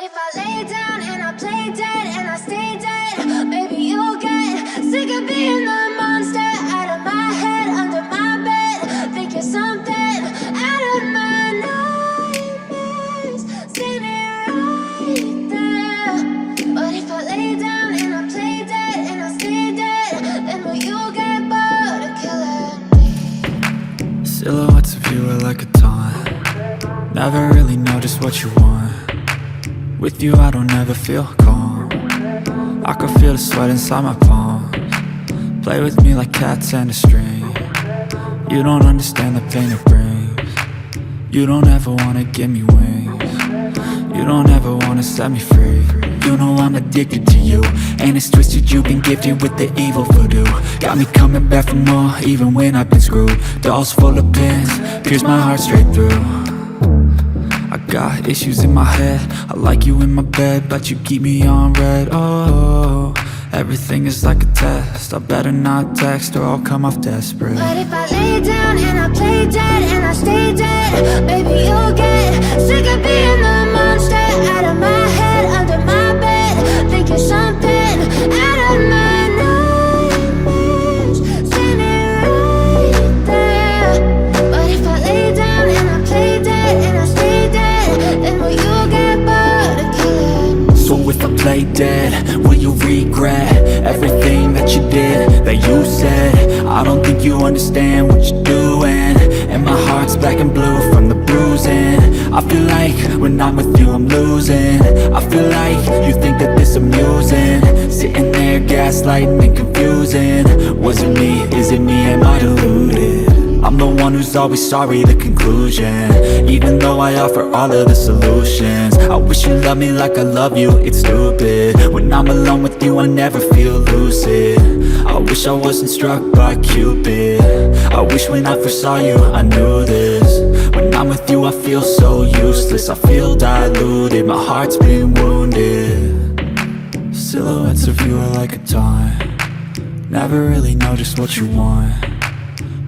But if I lay down and I play dead and I stay dead, maybe you'll get sick of being the monster out of my head, under my bed. Think you're something out of my nightmares, standing right there. But if I lay down and I play dead and I stay dead, then will you get bored of killing me? Silhouettes of you are like a taunt. Never really know just what you want. With you I don't ever feel calm. I can feel the sweat inside my palms. Play with me like cats and a string. You don't understand the pain it brings. You don't ever wanna give me wings. You don't ever wanna set me free. You know I'm addicted to you, and it's twisted, you've been gifted with the evil voodoo. Got me coming back for more, even when I've been screwed. Dolls full of pins, pierce my heart straight through. I got issues in my head, I like you in my bed, but you keep me on red. Oh, everything is like a test, I better not text or I'll come off desperate. But if I lay down and I play dead and I stay dead, maybe you'll get sick of being the monster out of my head, under my bed. Think you're something out of my nightmares, standing right there. But if I lay down and I play dead and I stay dead, then will you get bored of killing me? So if I play dead, will you regret everything that you did, that you said? I don't think you understand what you're doing, and my heart's black and blue from the bruising. I feel like when I'm with you I'm losing. I feel like you think that this amusing, sitting there gaslighting and confusing. Was it me? Is it me? Am I deluded? I'm the one who's always sorry, the conclusion, even though I offer all of the solutions. I wish you loved me like I love you, it's stupid. When I'm alone with you I never feel lucid. I wish I wasn't struck by Cupid. I wish when I first saw you I knew this. When I'm with you I feel so useless, I feel diluted, my heart's been wounded. Silhouettes of you are like a taunt. Never really know just what you want.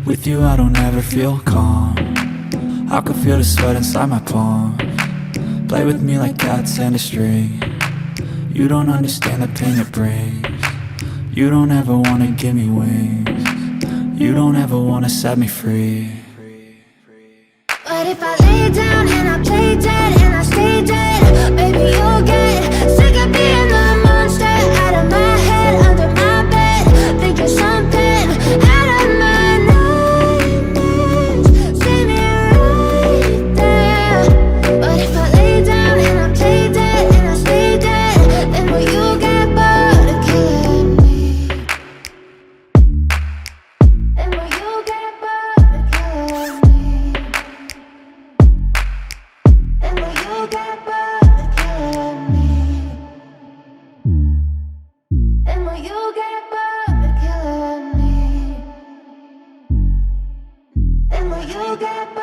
With you I don't ever feel calm. I can feel the sweat inside my palms. Play with me like cats and a string. You don't understand the pain it brings. You don't ever wanna give me wings. You don't ever wanna set me free. But if I lay down and I play dead and I stay dead, maybe you'll get sick of being the monster out of my head, under my bed. Think you're something out of my nightmares, standing right there. But if I lay down and I play dead and I stay dead, then will you get bored of killing me? Then will you get bored of killing me? And will you get bored of killing me? And will you get bored of killing me? And will you get bored?